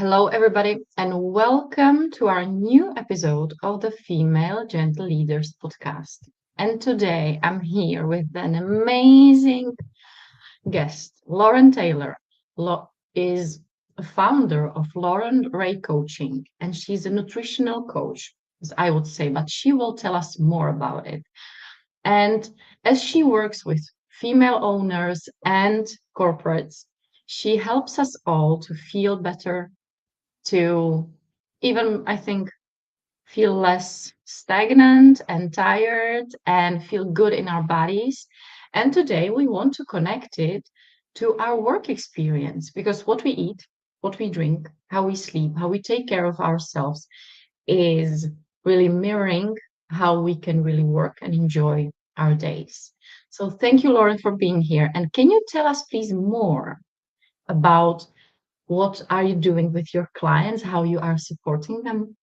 Hello, everybody, and welcome to our new episode of the Female Gentle Leaders podcast. And today I'm here with an amazing guest, Lauren Taylor. Is a founder of Lauren Ray Coaching, and she's a nutritional coach, as I would say, but she will tell us more about it. And as she works with female owners and corporates, she helps us all to feel better, to even, I think, feel less stagnant and tired and feel good in our bodies. And today we want to connect it to our work experience because what we eat, what we drink, how we sleep, how we take care of ourselves is really mirroring how we can really work and enjoy our days. So thank you, Lauren, for being here. And can you tell us, please, more about what are you doing with your clients, how you are supporting them?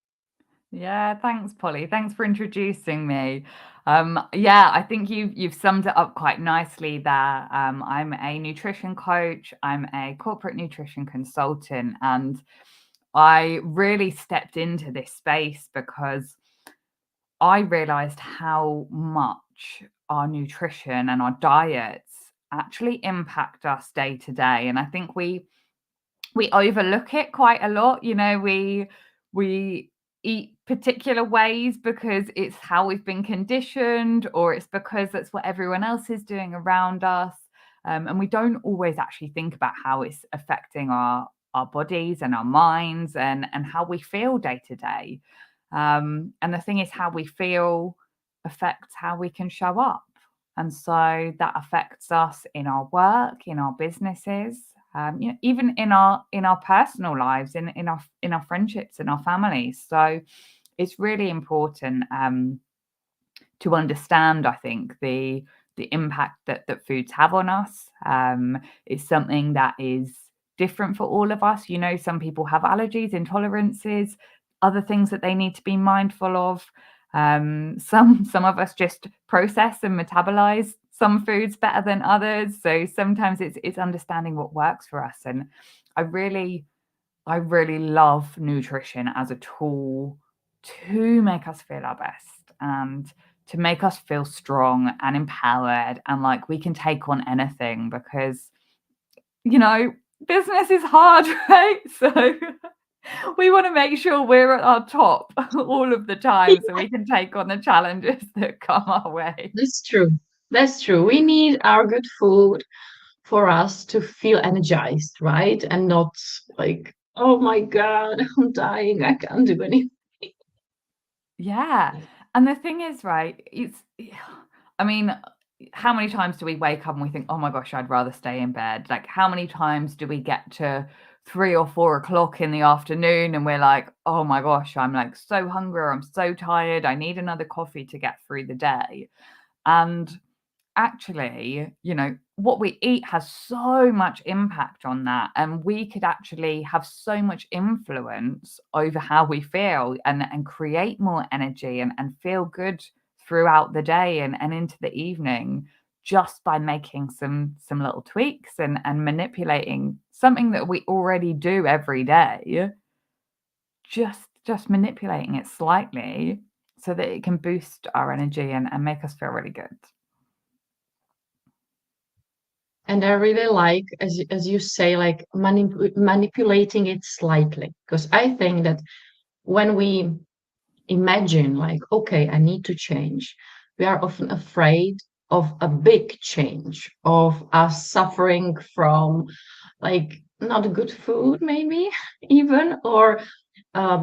Yeah, thanks, Polly. Thanks for introducing me. Yeah, I think you've summed it up quite nicely there. I'm a nutrition coach, I'm a corporate nutrition consultant, and I really stepped into this space because I realized how much our nutrition and our diets actually impact us day to day. And I think we overlook it quite a lot. We eat particular ways because it's how we've been conditioned, or it's because that's what everyone else is doing around us. And we don't always actually think about how it's affecting our bodies and our minds and how we feel day to day. And the thing is, how we feel affects how we can show up. And so that affects us in our work, in our businesses, even in our personal lives, in our friendships, in our families. So it's really important to understand, I think, the impact that foods have on us. It's something that is different for all of us. Some people have allergies, intolerances, other things that they need to be mindful of. Some of us just process and metabolize some foods better than others. So sometimes it's understanding what works for us. And I really I really love nutrition as a tool to make us feel our best and to make us feel strong and empowered and like we can take on anything because, you know, business is hard, right? So we want to make sure we're at our top all of the time so we can take on the challenges that come our way. That's true. That's true. We need our good food for us to feel energized, right? And not like, oh my God, I'm dying. I can't do anything. Yeah. And the thing is, right, I mean, how many times do we wake up and we think, oh my gosh, I'd rather stay in bed? Like, how many times do we get to 3 or 4 o'clock in the afternoon and we're like, oh my gosh, I'm like so hungry, or I'm so tired, I need another coffee to get through the day. And actually, what we eat has so much impact on that. And we could actually have so much influence over how we feel and create more energy and feel good throughout the day and into the evening just by making some little tweaks and manipulating something that we already do every day, just manipulating it slightly so that it can boost our energy and make us feel really good. And I really like, as you say, like manipulating it slightly, because I think that when we imagine, like, okay, I need to change, we are often afraid of a big change, of us suffering from like not good food, maybe even, or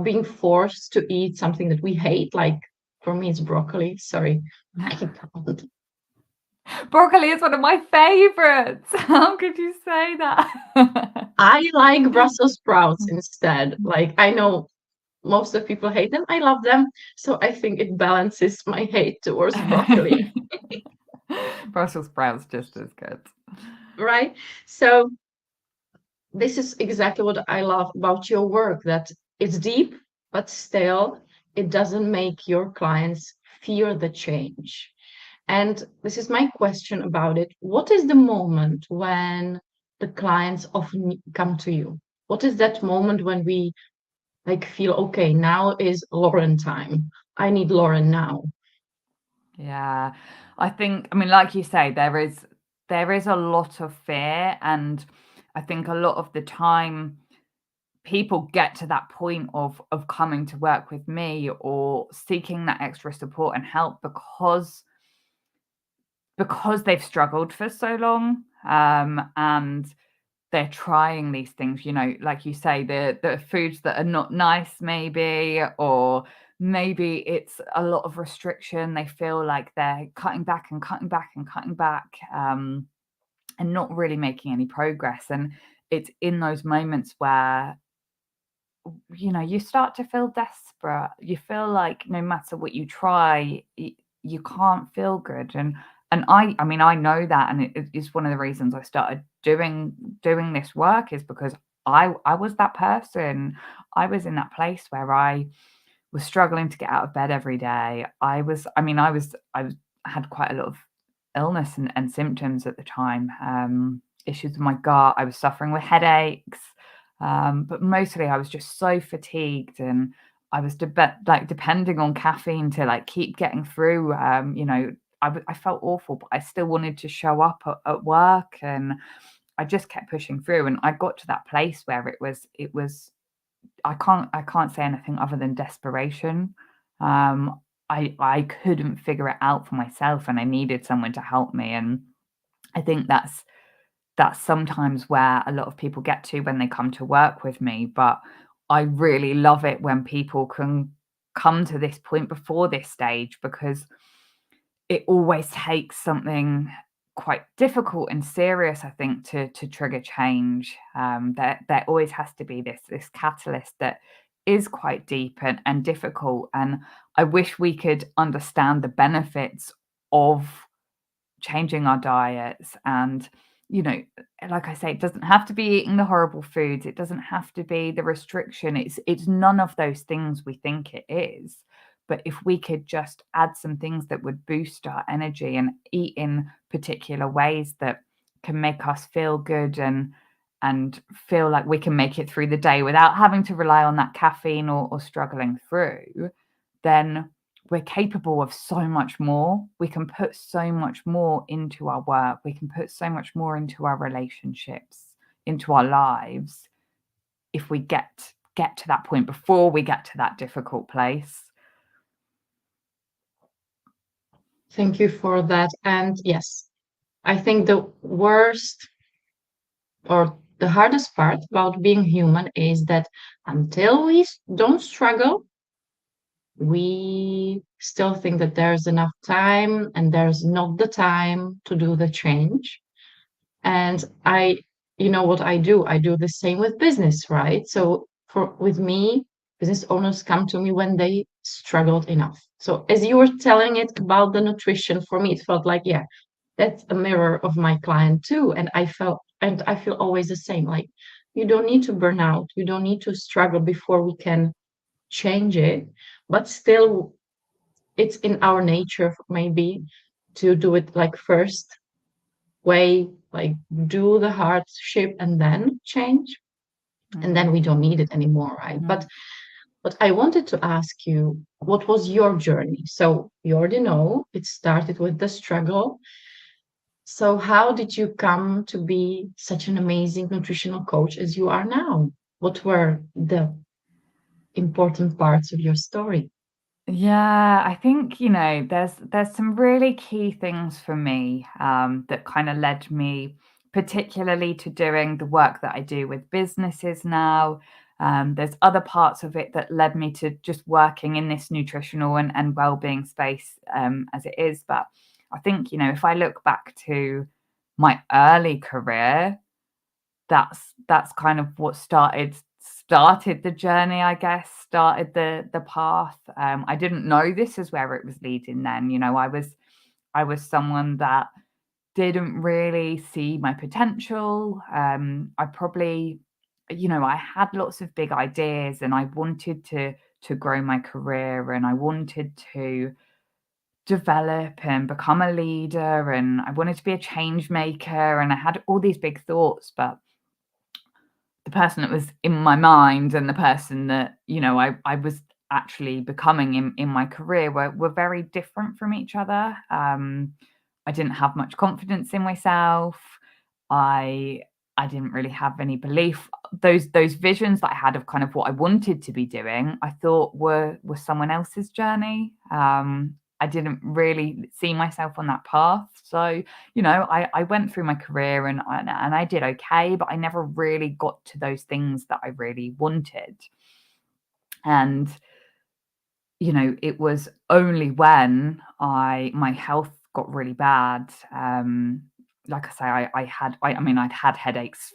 being forced to eat something that we hate. Like for me, it's broccoli. Sorry, I can't. Broccoli is one of my favorites. How could you say that? I like Brussels sprouts instead. Like I know most of people hate them. I love them. So I think it balances my hate towards broccoli, Brussels sprouts just as good. right? So this is exactly what I love about your work, that it's deep, but still it doesn't make your clients fear the change. And this is my question about it. What is the moment when the clients often come to you? What is that moment when we like feel, okay, now is Lauren time. I need Lauren now. Yeah. I think, I mean, like you say, there is a lot of fear, and I think a lot of the time people get to that point of coming to work with me or seeking that extra support and help because they've struggled for so long, and they're trying these things, like you say, the foods that are not nice maybe, or maybe it's a lot of restriction. They feel like they're cutting back and cutting back and cutting back, and not really making any progress. And it's in those moments where you start to feel desperate. You feel like no matter what you try, you can't feel good. And I mean, I know that, and it is one of the reasons I started doing this work, is because I was that person. I was in that place where I was struggling to get out of bed every day. I had quite a lot of illness and symptoms at the time, issues with my gut. I was suffering with headaches, but mostly I was just so fatigued, and I was depending on caffeine to like keep getting through. I felt awful, but I still wanted to show up at work, and I just kept pushing through. And I got to that place where it was I can't say anything other than desperation. I couldn't figure it out for myself, and I needed someone to help me. And I think that's sometimes where a lot of people get to when they come to work with me. But I really love it when people can come to this point before this stage, because it always takes something quite difficult and serious, I think, to trigger change. There always has to be this catalyst that is quite deep and difficult. And I wish we could understand the benefits of changing our diets. And like I say, it doesn't have to be eating the horrible foods. It doesn't have to be the restriction. It's none of those things we think it is. But if we could just add some things that would boost our energy and eat in particular ways that can make us feel good and feel like we can make it through the day without having to rely on that caffeine or struggling through, then we're capable of so much more. We can put so much more into our work. We can put so much more into our relationships, into our lives, if we get to that point before we get to that difficult place. Thank you for that. And yes, I think the worst or the hardest part about being human is that until we don't struggle, we still think that there's enough time and there's not the time to do the change. And you know what I do? I do the same with business, right? So with me, business owners come to me when they struggled enough. So as you were telling it about the nutrition, for me, it felt like, yeah, that's a mirror of my client too. And I feel always the same. Like you don't need to burn out. You don't need to struggle before we can change it. But still, it's in our nature maybe to do it like first way, like do the hardship and then change. And then we don't need it anymore, right? But I wanted to ask you, what was your journey? So you already know it started with the struggle. So how did you come to be such an amazing nutritional coach as you are now? What were the important parts of your story? Yeah, I think, there's some really key things for me, that kind of led me particularly to doing the work that I do with businesses now. There's other parts of it that led me to just working in this nutritional and well-being space, as it is. But I think, if I look back to my early career, that's kind of what started the journey, I guess, started the path. I didn't know this is where it was leading then. I was someone that didn't really see my potential. I probably, I had lots of big ideas, and I wanted to grow my career, and I wanted to develop and become a leader, and I wanted to be a change maker, and I had all these big thoughts. But the person that was in my mind and the person that, you know, I was actually becoming in my career were very different from each other. I didn't have much confidence in myself. I didn't really have any belief. Those visions that I had of kind of what I wanted to be doing, I thought were someone else's journey. I didn't really see myself on that path. So, you know, I went through my career and I did okay, but I never really got to those things that I really wanted. And, you know, it was only when my health got really bad. Like I say, I'd had headaches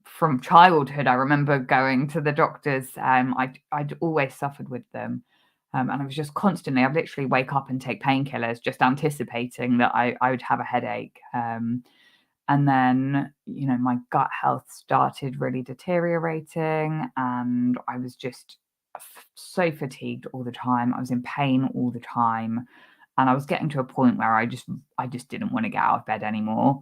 from childhood. I remember going to the doctors. I'd always suffered with them. And I was just constantly, I'd literally wake up and take painkillers, just anticipating that I would have a headache. And then, you know, my gut health started really deteriorating, and I was just so fatigued all the time. I was in pain all the time. And I was getting to a point where I just didn't want to get out of bed anymore.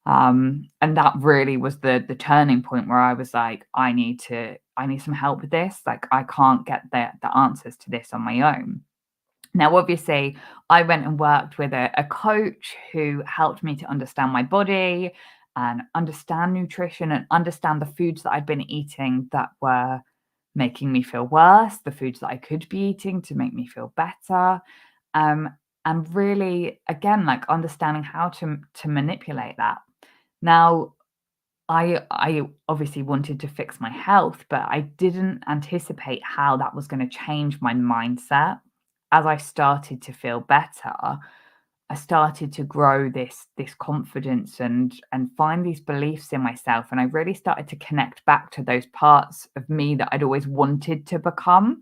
And that really was the turning point where I was like, I need some help with this. Like, I can't get the answers to this on my own. Now, obviously, I went and worked with a coach who helped me to understand my body and understand nutrition and understand the foods that I'd been eating that were making me feel worse, the foods that I could be eating to make me feel better. And really, again, like understanding how to manipulate that. Now, I obviously wanted to fix my health, but I didn't anticipate how that was going to change my mindset. As I started to feel better, I started to grow this confidence and find these beliefs in myself, and I really started to connect back to those parts of me that I'd always wanted to become.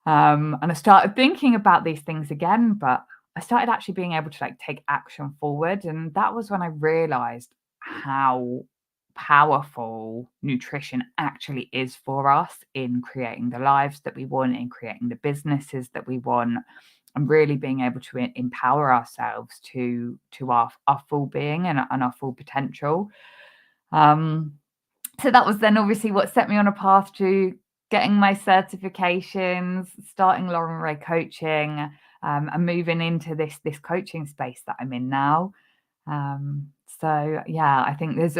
And I started thinking about these things again, but I started actually being able to like take action forward, and that was when I realized how powerful nutrition actually is for us in creating the lives that we want, in creating the businesses that we want, and really being able to empower ourselves to our full being and our full potential. So that was then obviously what set me on a path to getting my certifications, starting Lauren Ray Coaching, and moving into this coaching space that I'm in now. So yeah, I think there's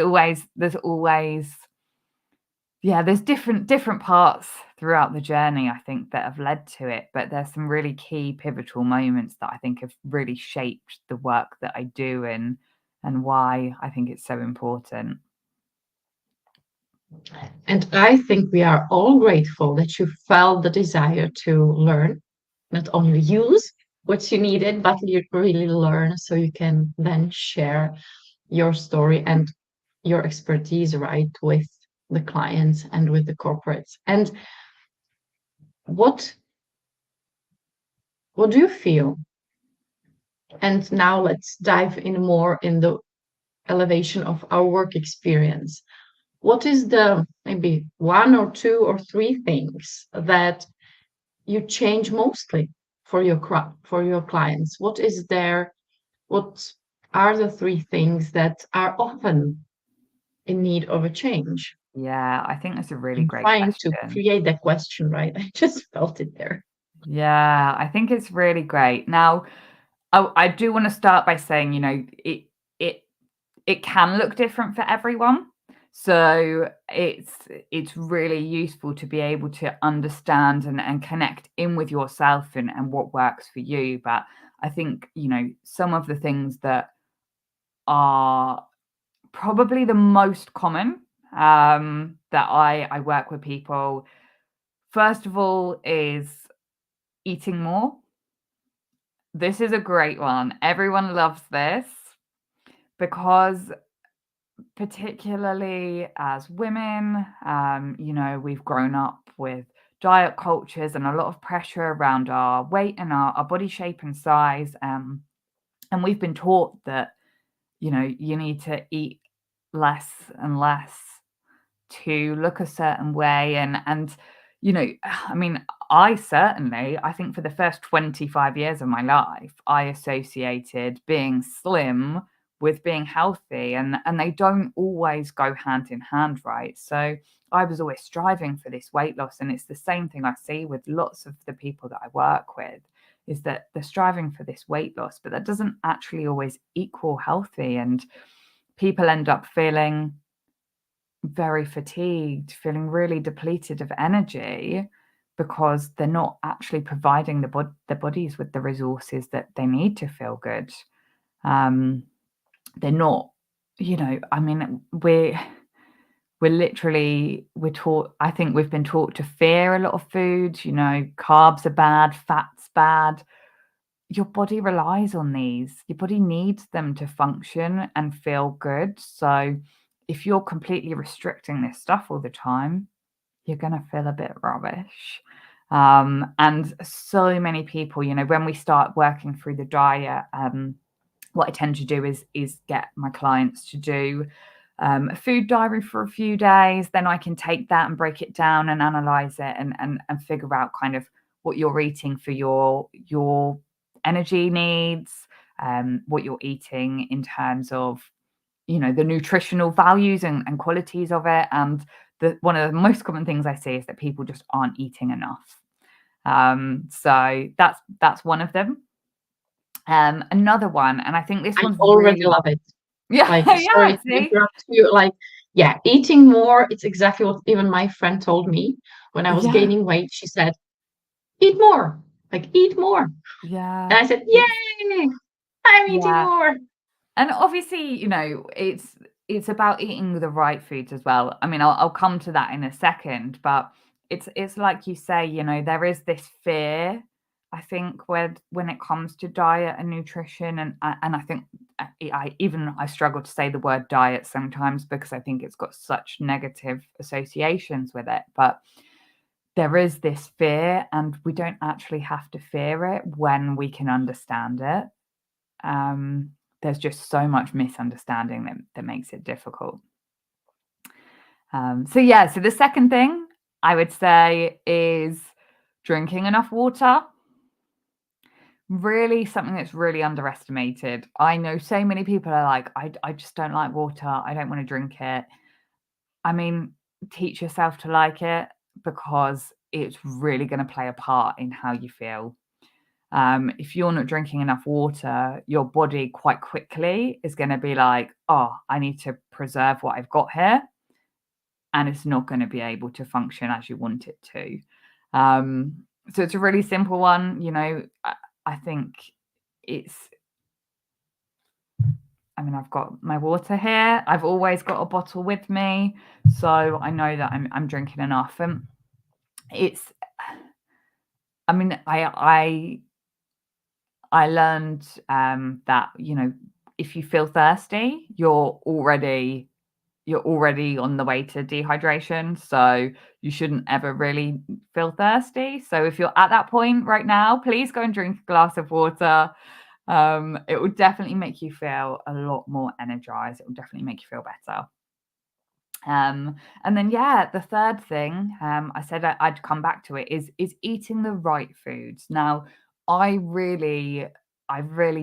different parts throughout the journey, I think, that have led to it, but there's some really key pivotal moments that I think have really shaped the work that I do and why I think it's so important. And I think we are all grateful that you felt the desire to learn, not only use what you needed, but you really learn so you can then share your story and your expertise, right, with the clients and with the corporates. And what do you feel? And now let's dive in more in the elevation of our work experience. What is the maybe one or two or three things that you change mostly for your clients? What are the three things that are often in need of a change? Yeah, I think that's a really I'm great trying question. to create that question, right? I just felt it there. Yeah, I think it's really great. Now, I do want to start by saying, you know, it can look different for everyone. So it's really useful to be able to understand and connect in with yourself and what works for you. But I think, you know, some of the things that are probably the most common that I work with people, first of all, is eating more. This is a great one. Everyone loves this because particularly as women, you know, we've grown up with diet cultures and a lot of pressure around our weight and our body shape and size. And we've been taught that, you know, you need to eat less and less to look a certain way. And you know, I mean, I think for the first 25 years of my life, I associated being slim with being healthy, and they don't always go hand in hand, right? So I was always striving for this weight loss, and it's the same thing I see with lots of the people that I work with, is that they're striving for this weight loss, but that doesn't actually always equal healthy, and people end up feeling very fatigued, feeling really depleted of energy, because they're not actually providing their bodies with the resources that they need to feel good. They're not, I mean, we're taught, I think we've been taught to fear a lot of foods. Carbs are bad, fat's bad. Your body relies on these. Your body needs them to function and feel good. So if you're completely restricting this stuff all the time, you're going to feel a bit rubbish. And so many people, when we start working through the diet, what I tend to do is get my clients to do a food diary for a few days. Then I can take that and break it down and analyze it and figure out kind of what you're eating for your energy needs, what you're eating in terms of, the nutritional values and qualities of it. And one of the most common things I see is that people just aren't eating enough. So that's one of them. Another one, and I think this one's already really... love it. Yeah, Like, yeah, sorry to interrupt you. Like, yeah, eating more. It's exactly what even my friend told me when I was gaining weight. She said, "Eat more. Like, eat more." Yeah. And I said, "Yay! I'm eating more." And obviously, it's about eating the right foods as well. I mean, I'll come to that in a second, but it's like you say, there is this fear, I think, when it comes to diet and nutrition, and I think I struggle to say the word diet sometimes because I think it's got such negative associations with it. But there is this fear, and we don't actually have to fear it when we can understand it. There's just so much misunderstanding that makes it difficult. So the second thing I would say is drinking enough water. Really something that's really underestimated. I know so many people are like, I just don't like water. I don't want to drink it. I mean, teach yourself to like it, because it's really going to play a part in how you feel. If you're not drinking enough water, your body quite quickly is going to be like, oh, I need to preserve what I've got here. And it's not going to be able to function as you want it to. So it's a really simple one. I think I've got my water here. I've always got a bottle with me, so I know that I'm drinking enough. And I learned that, if you feel thirsty, you're already on the way to dehydration. So you shouldn't ever really feel thirsty. So if you're at that point right now, please go and drink a glass of water. It will definitely make you feel a lot more energized. It will definitely make you feel better. And then, the third thing, I said I'd come back to it, is eating the right foods. Now, I really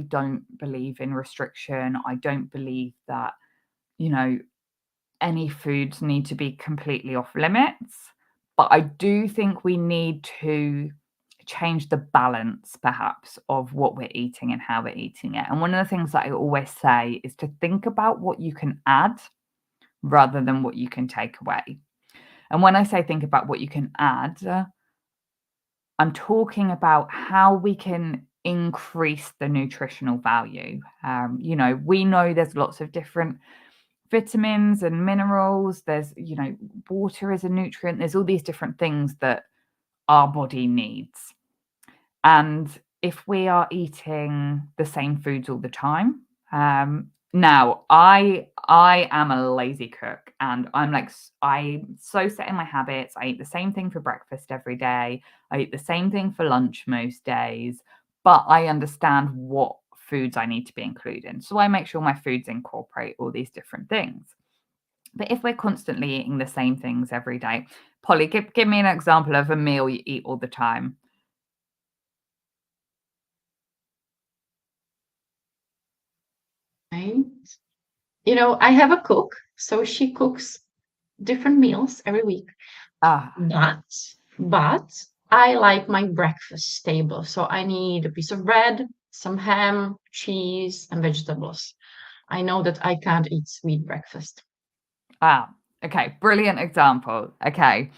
don't believe in restriction. I don't believe that, any foods need to be completely off limits. But I do think we need to change the balance, perhaps, of what we're eating and how we're eating it. And one of the things that I always say is to think about what you can add rather than what you can take away. And when I say think about what you can add, I'm talking about how we can increase the nutritional value. We know there's lots of different vitamins and minerals. There's, water is a nutrient. There's all these different things that our body needs. And if we are eating the same foods all the time, now I am a lazy cook, and I'm so set in my habits. I eat the same thing for breakfast every day. I eat the same thing for lunch most days, but I understand what foods I need to be included. So I make sure my foods incorporate all these different things. But if we're constantly eating the same things every day, Polly, give me an example of a meal you eat all the time. Okay. I have a cook, so she cooks different meals every week. Ah, But I like my breakfast stable. So I need a piece of bread, some ham, cheese, and vegetables. I know that I can't eat sweet breakfast. okay, brilliant example. Okay.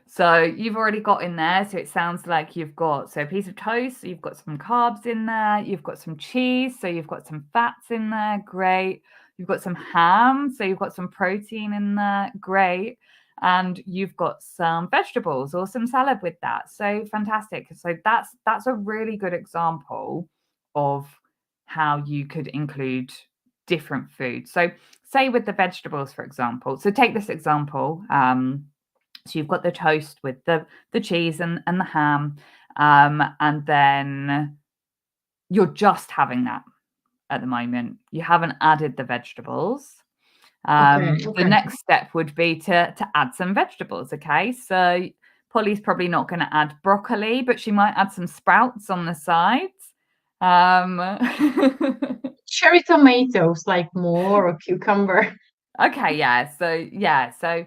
So you've already got in there. So it sounds like you've got a piece of toast, so you've got some carbs in there, you've got some cheese, so you've got some fats in there, great. You've got some ham, so you've got some protein in there, great. And you've got some vegetables or some salad with that. So fantastic. So that's a really good example of how you could include different foods. So say with the vegetables, for example. So take this example. So you've got the toast with the cheese and the ham, and then you're just having that at the moment. You haven't added the vegetables. Okay, The okay. next step would be to add some vegetables. Okay, so Polly's probably not going to add broccoli, but she might add some sprouts on the sides. Cherry tomatoes, like more, or cucumber. Okay, so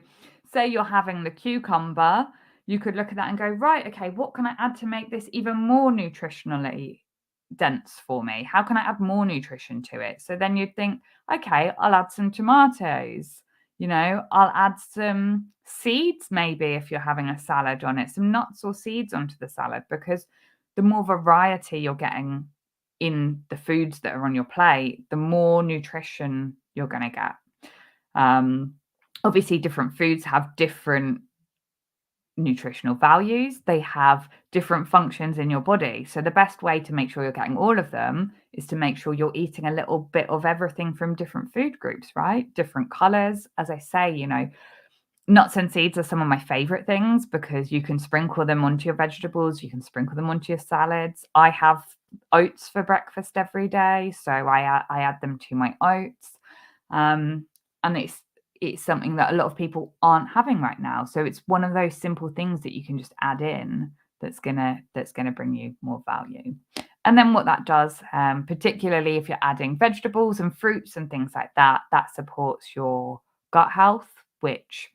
say you're having the cucumber, you could look at that and go, right, okay, what can I add to make this even more nutritionally dense for me? How can I add more nutrition to it? So then you'd think, okay, I'll add some tomatoes, I'll add some seeds maybe if you're having a salad on it, some nuts or seeds onto the salad, because the more variety you're getting in the foods that are on your plate, the more nutrition you're going to get. Obviously, different foods have different nutritional values. They have different functions in your body. So the best way to make sure you're getting all of them is to make sure you're eating a little bit of everything from different food groups, right? Different colors. As I say, nuts and seeds are some of my favorite things because you can sprinkle them onto your vegetables, you can sprinkle them onto your salads. I have oats for breakfast every day, so I add them to my oats. And it's something that a lot of people aren't having right now. So it's one of those simple things that you can just add in that's gonna bring you more value. And then what that does, particularly if you're adding vegetables and fruits and things like that, that supports your gut health, which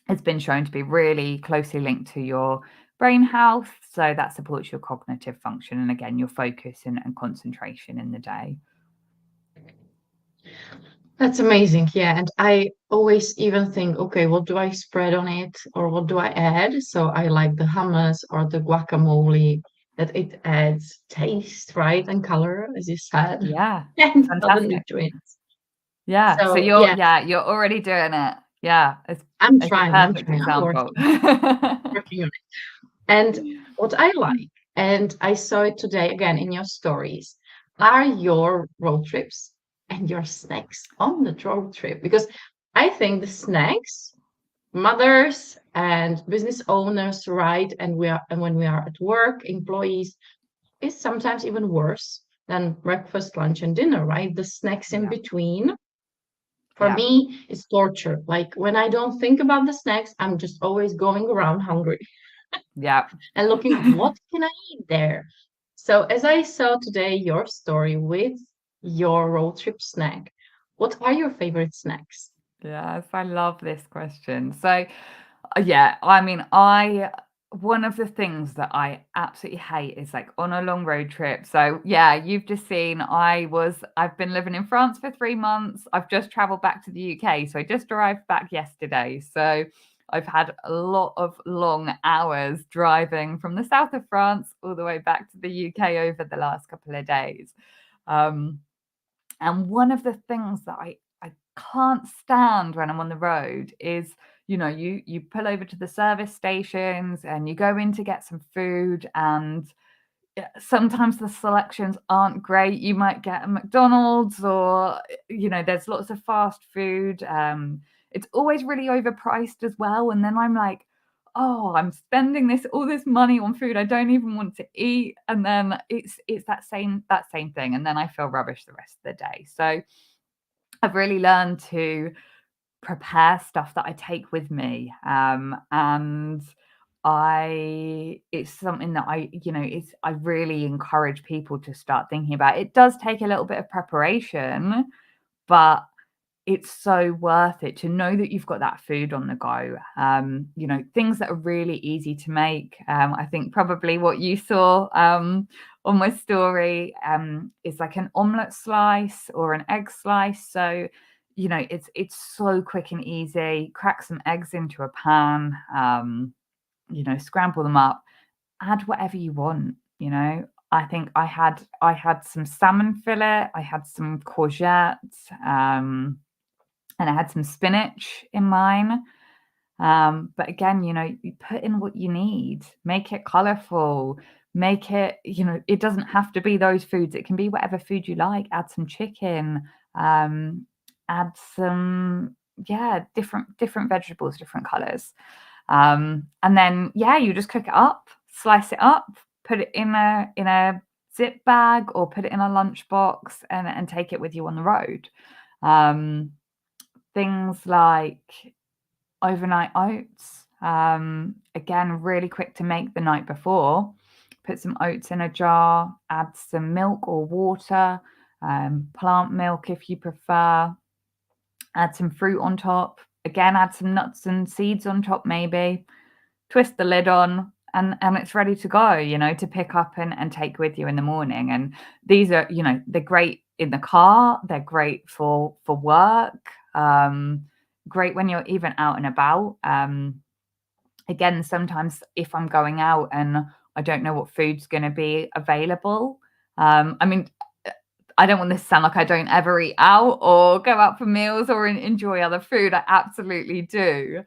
has been shown to be really closely linked to your brain health. So that supports your cognitive function and again, your focus and concentration in the day. That's amazing. Yeah. And I always even think, okay, what do I spread on it or what do I add? So I like the hummus or the guacamole, that it adds taste, right? And color, as you said, Yeah, and other fantastic. nutrients. Yeah, so So yeah, you're already doing it. Yeah, it's I'm a trying, perfect I'm example. working on it. And what I like, and I saw it today again in your stories, are your road trips and your snacks on the road trip. Because I think the snacks, mothers and business owners, right, and when we are at work, employees, is sometimes even worse than breakfast, lunch, and dinner, right? The snacks in Yeah, between. For yeah, me, it's torture. Like when I don't think about the snacks, I'm just always going around hungry yeah. and looking what can I eat there. So as I saw today your story with your road trip snack, what are your favorite snacks? Yes, I love this question. So, yeah, I mean, I one of the things that I absolutely hate is like on a long road trip. So, yeah, you've just seen I've been living in France for 3 months. I've just traveled back to the UK. So I just arrived back yesterday. So I've had a lot of long hours driving from the south of France all the way back to the UK over the last couple of days. Um, and one of the things that I can't stand when I'm on the road is, you pull over to the service stations and you go in to get some food, and sometimes the selections aren't great. You might get a McDonald's or, there's lots of fast food. It's always really overpriced as well. And then I'm like, oh, I'm spending all this money on food I don't even want to eat. And then it's that same thing. And then I feel rubbish the rest of the day. So I've really learned to prepare stuff that I take with me. And it's something that I really encourage people to start thinking about. It does take a little bit of preparation, but it's so worth it to know that you've got that food on the go. Things that are really easy to make. I think probably what you saw on my story is like an omelette slice or an egg slice. So, it's so quick and easy. Crack some eggs into a pan, scramble them up, add whatever you want. I think I had some salmon fillet, I had some courgettes, and I had some spinach in mine. But again, you put in what you need, make it colorful, make it, it doesn't have to be those foods. It can be whatever food you like. Add some chicken, add some, different vegetables, different colors. And then, you just cook it up, slice it up, put it in a zip bag or put it in a lunchbox and take it with you on the road. Things like overnight oats, again, really quick to make the night before. Put some oats in a jar, add some milk or water, plant milk if you prefer, add some fruit on top, again, add some nuts and seeds on top maybe, twist the lid on, and it's ready to go, to pick up and take with you in the morning. And these are, they're great in the car, they're great for work, great when you're even out and about. Again, sometimes if I'm going out and I don't know what food's going to be available, I don't want this to sound like I don't ever eat out or go out for meals or enjoy other food. I absolutely do.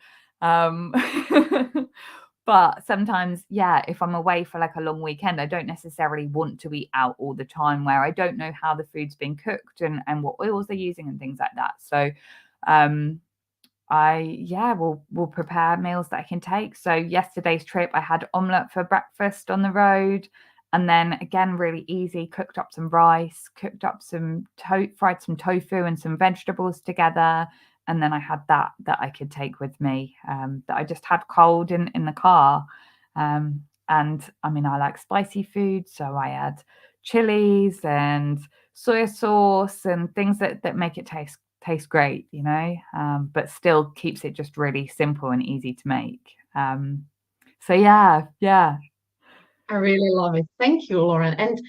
But sometimes, if I'm away for like a long weekend, I don't necessarily want to eat out all the time, where I don't know how the food's been cooked and what oils they're using and things like that. So we'll prepare meals that I can take. So yesterday's trip, I had omelette for breakfast on the road. And then again, really easy, cooked up some rice, cooked up some fried some tofu and some vegetables together. And then I had that I could take with me, that I just had cold in the car. And I like spicy food, so I add chilies and soy sauce and things that make it taste great, but still keeps it just really simple and easy to make. So yeah. I really love it. Thank you, Lauren. And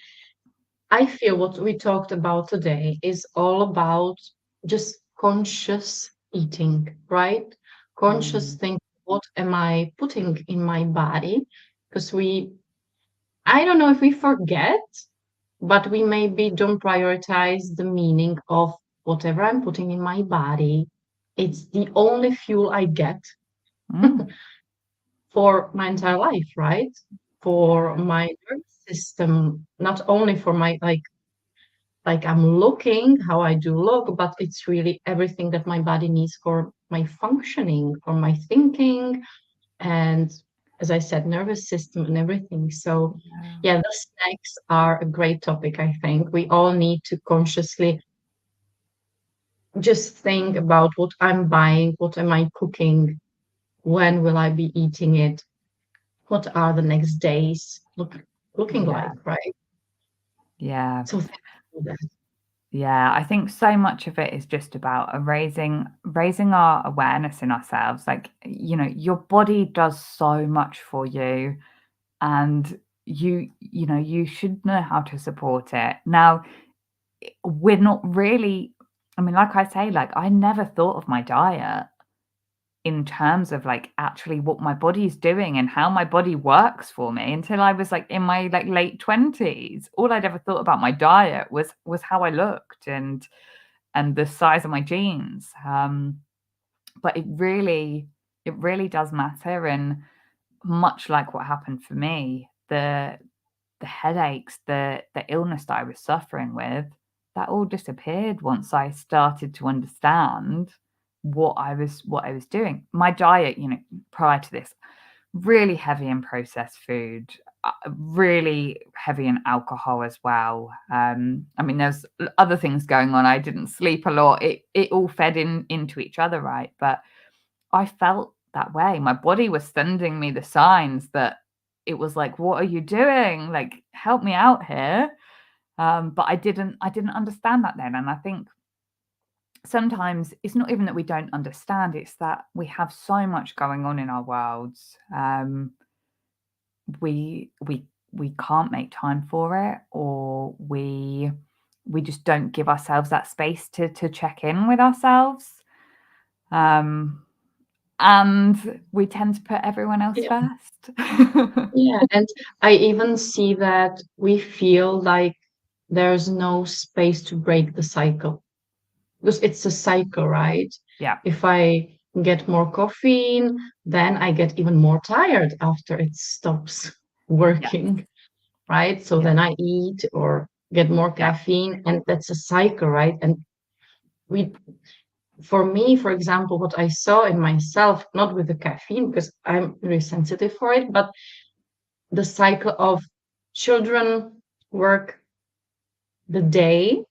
I feel what we talked about today is all about just conscious eating, right? Conscious thinking, what am I putting in my body? Because I don't know if we forget, but we maybe don't prioritize the meaning of whatever I'm putting in my body. It's the only fuel I get for my entire life, right? For my nervous system, not only for my like I'm looking how I do look, but it's really everything that my body needs for my functioning, for my thinking, and as I said, nervous system and everything. So the snacks are a great topic. I think we all need to consciously just think about what I'm buying, what am I cooking, when will I be eating it, what are the next days looking like, right? Yeah. So thank you for that. Yeah, I think so much of it is just about raising our awareness in ourselves. Like, your body does so much for you, and you should know how to support it. Now, we're not really, like I say, like I never thought of my diet in terms of like actually what my body's doing and how my body works for me until I was like in my like late 20s. All I'd ever thought about my diet was how I looked and the size of my jeans. But it really does matter. And much like what happened for me, the headaches, the illness that I was suffering with, that all disappeared once I started to understand what I was doing. My diet, prior to this, really heavy in processed food, really heavy in alcohol as well. There's other things going on. I didn't sleep a lot. It all fed into each other, right? But I felt that way. My body was sending me the signs that it was like, what are you doing? Like, help me out here. But I didn't understand that then. And I think sometimes it's not even that we don't understand, it's that we have so much going on in our worlds. We can't make time for it, or we just don't give ourselves that space to check in with ourselves. And we tend to put everyone else first. Yeah, and I even see that we feel like there's no space to break the cycle, because it's a cycle, right? Yeah. If I get more caffeine, then I get even more tired after it stops working, right? So then I eat or get more caffeine, and that's a cycle, right? And for me, for example, what I saw in myself, not with the caffeine, because I'm really sensitive for it, but the cycle of children, work, the day,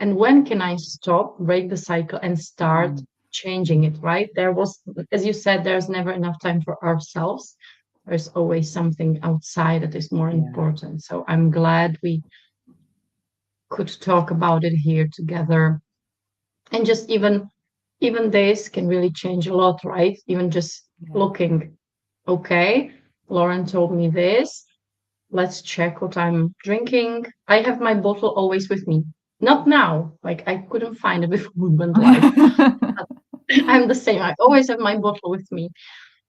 and when can I stop, break the cycle, and start changing it, right? There was, as you said, there's never enough time for ourselves. There's always something outside that is more important. So I'm glad we could talk about it here together. And just even this can really change a lot, right? Even just looking, okay, Lauren told me this. Let's check what I'm drinking. I have my bottle always with me. Not now, like I couldn't find it before we went live. I'm the same. I always have my bottle with me.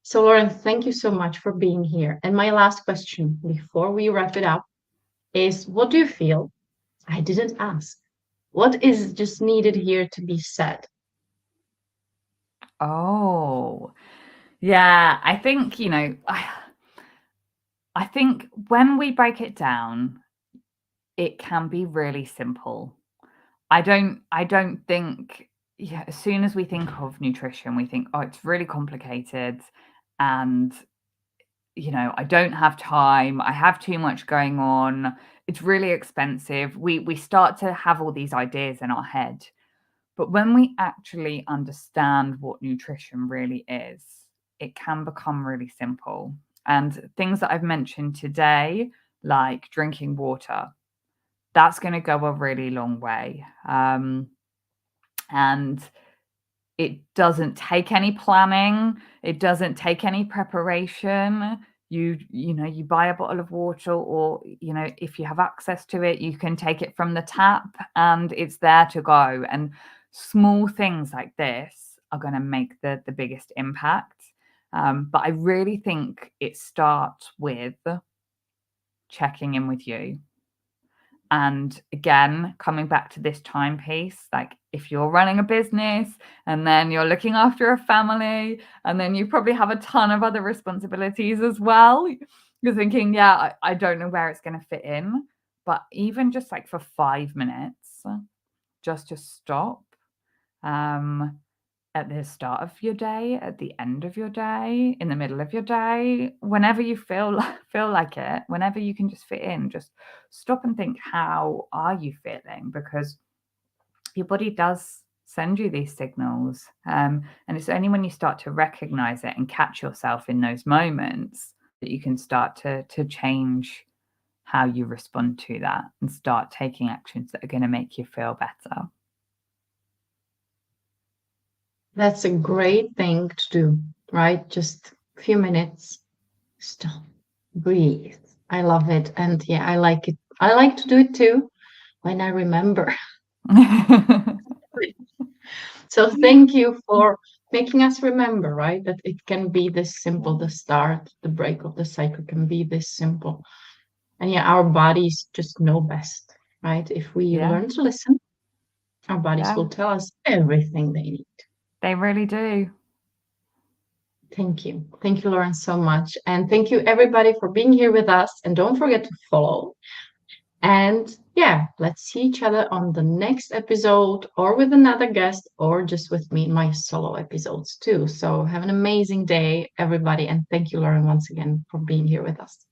So, Lauren, thank you so much for being here. And my last question before we wrap it up is, what do you feel? I didn't ask. What is just needed here to be said? Oh, yeah. I think, I think when we break it down, it can be really simple. I don't think, as soon as we think of nutrition, we think, oh, it's really complicated, and I don't have time, I have too much going on, it's really expensive. We start to have all these ideas in our head. But when we actually understand what nutrition really is, it can become really simple. And things that I've mentioned today, like drinking water, that's going to go a really long way. And it doesn't take any planning. It doesn't take any preparation. You buy a bottle of water, or, if you have access to it, you can take it from the tap and it's there to go. And small things like this are going to make the biggest impact. But I really think it starts with checking in with you. And again, coming back to this timepiece, like if you're running a business and then you're looking after a family, and then you probably have a ton of other responsibilities as well, you're thinking, yeah, I don't know where it's going to fit in. But even just like for 5 minutes, just to stop, at the start of your day, at the end of your day, in the middle of your day, whenever you feel like it, whenever you can just fit in, just stop and think, how are you feeling? Because your body does send you these signals. And it's only when you start to recognize it and catch yourself in those moments that you can start to change how you respond to that and start taking actions that are going to make you feel better. That's a great thing to do, right? Just a few minutes, stop, breathe. I love it. And yeah, I like it. I like to do it too when I remember. So thank you for making us remember, right? That it can be this simple. The start, the break of the cycle can be this simple. And yeah, our bodies just know best, right? If we learn to listen, our bodies will tell us everything they need. They really do. Thank you. Thank you, Lauren, so much. And thank you, everybody, for being here with us. And don't forget to follow. And yeah, let's see each other on the next episode, or with another guest, or just with me in my solo episodes too. So have an amazing day, everybody. And thank you, Lauren, once again for being here with us.